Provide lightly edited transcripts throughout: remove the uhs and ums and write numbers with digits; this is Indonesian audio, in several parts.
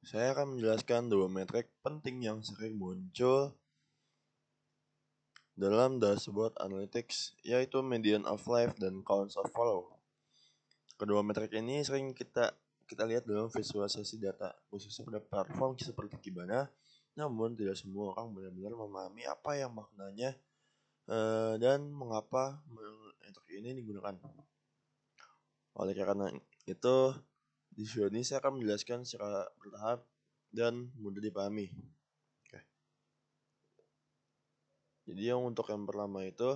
Saya akan menjelaskan dua metrik penting yang sering muncul dalam dashboard analytics, yaitu median of life dan counts of follow. Kedua metrik ini sering kita lihat dalam visualisasi data, khususnya pada platform seperti Kibana. Namun tidak semua orang benar-benar memahami apa yang maknanya dan mengapa metrik ini digunakan. Oleh karena itu, di video ini saya akan menjelaskan secara bertahap dan mudah dipahami. Oke. Jadi untuk yang pertama itu,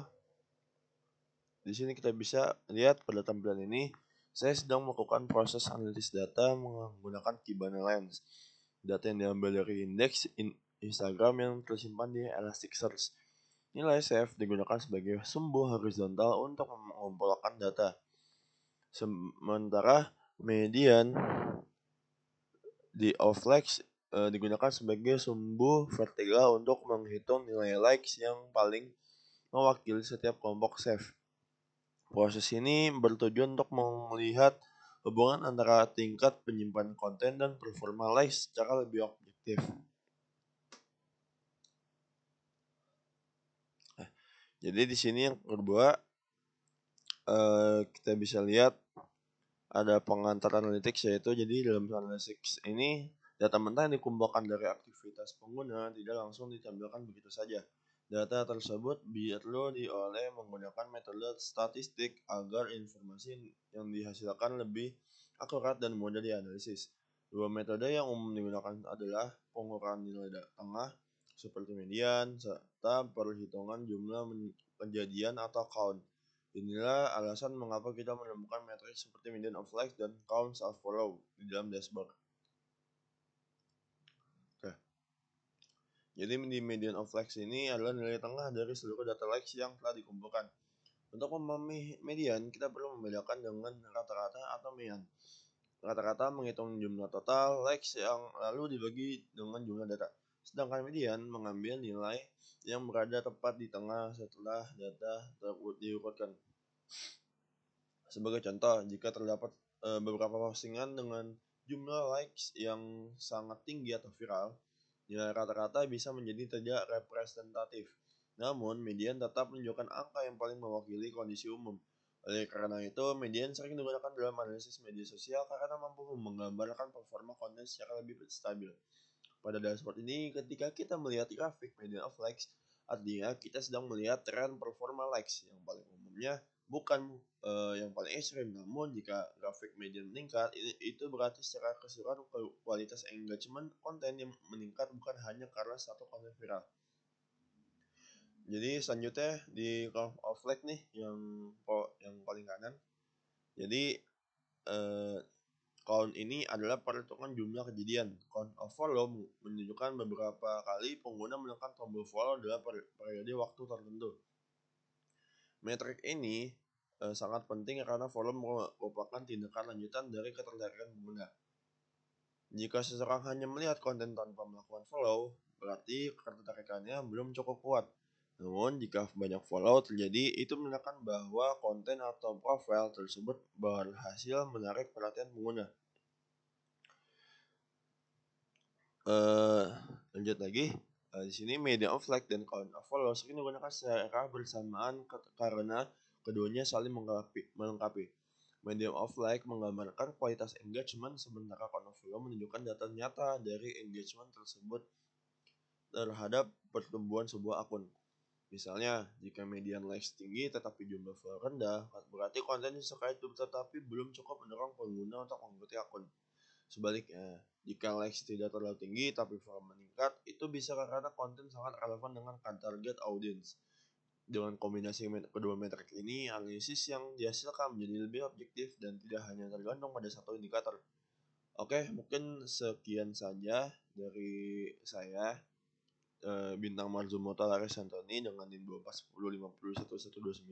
di sini kita bisa lihat pada tampilan ini, saya sedang melakukan proses analisis data menggunakan Kibana Lens. Data yang diambil dari indeks Instagram yang tersimpan di Elasticsearch. Nilai save digunakan sebagai sumbu horizontal untuk mengumpulkan data. Sementara median di Oflex digunakan sebagai sumbu vertikal untuk menghitung nilai likes yang paling mewakili setiap kelompok save. Proses ini bertujuan untuk melihat hubungan antara tingkat penyimpanan konten dan performa likes secara lebih objektif. Jadi di sini yang kedua kita bisa lihat ada pengantar analytics, yaitu jadi dalam analytics ini data mentah yang dikumpulkan dari aktivitas pengguna tidak langsung ditampilkan begitu saja. Data tersebut perlu diolah menggunakan metode statistik agar informasi yang dihasilkan lebih akurat dan mudah dianalisis. Dua metode yang umum digunakan adalah pengukuran nilai tengah seperti median serta perhitungan jumlah kejadian atau count. Inilah alasan mengapa kita menemukan metrik seperti median of likes dan counts of follow di dalam dashboard. Oke. Jadi di median of likes ini adalah nilai tengah dari seluruh data likes yang telah dikumpulkan. Untuk memahami median, kita perlu membedakan dengan rata-rata atau mean. Rata-rata menghitung jumlah total likes yang lalu dibagi dengan jumlah data. Sedangkan median mengambil nilai yang berada tepat di tengah setelah data diurutkan. Sebagai contoh, jika terdapat beberapa postingan dengan jumlah likes yang sangat tinggi atau viral, nilai rata-rata bisa menjadi tidak representatif. Namun, median tetap menunjukkan angka yang paling mewakili kondisi umum. Oleh karena itu, median sering digunakan dalam analisis media sosial karena mampu menggambarkan performa konten secara lebih stabil. Pada dashboard ini, ketika kita melihat grafik median of likes, artinya kita sedang melihat tren performa likes yang paling umumnya, bukan yang paling ekstrim. Namun jika grafik median meningkat, itu berarti secara keseluruhan kualitas engagement konten yang meningkat, bukan hanya karena satu konten viral. Jadi selanjutnya di curve of like nih yang paling kanan. Jadi count ini adalah perhitungan jumlah kejadian. Count of follow menunjukkan beberapa kali pengguna menekan tombol follow dalam periode waktu tertentu. Metrik ini sangat penting karena follow merupakan tindakan lanjutan dari ketertarikan pengguna. Jika seseorang hanya melihat konten tanpa melakukan follow, berarti ketertarikannya belum cukup kuat. Namun, jika banyak follow terjadi, itu menandakan bahwa konten atau profil tersebut berhasil menarik perhatian pengguna. Lanjut lagi, di sini media of like dan count of follow sering digunakan secara bersamaan karena keduanya saling melengkapi. Medium of like menggambarkan kualitas engagement, sementara count of follow menunjukkan data nyata dari engagement tersebut terhadap pertumbuhan sebuah akun. Misalnya, jika median likes tinggi tetapi jumlah follow rendah, berarti konten disukai tetapi belum cukup mendorong pengguna untuk mengikuti akun. Sebaliknya, jika likes tidak terlalu tinggi tapi follow meningkat, itu bisa karena konten sangat relevan dengan target audience. Dengan kombinasi kedua metrik ini, analisis yang dihasilkan menjadi lebih objektif dan tidak hanya tergantung pada satu indikator. Oke, mungkin sekian saja dari saya, Bintang Marzumoto Laris Antoni dengan NIM 1210501129.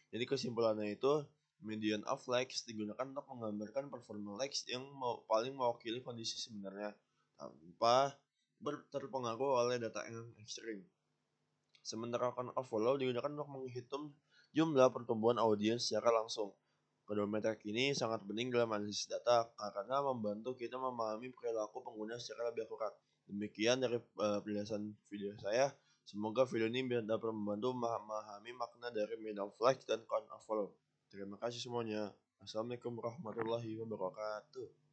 Jadi kesimpulannya itu, median of likes digunakan untuk menggambarkan performa likes yang paling mewakili kondisi sebenarnya tanpa terpengaruh oleh data yang ekstrim. Sementara count of follow digunakan untuk menghitung jumlah pertumbuhan audiens secara langsung. Kedua metrik ini sangat penting dalam analisis data karena membantu kita memahami perilaku pengguna secara lebih akurat. Demikian dari penjelasan video saya. Semoga video ini dapat membantu memahami makna dari medium of like dan count of follow. Terima kasih semuanya. Assalamualaikum warahmatullahi wabarakatuh.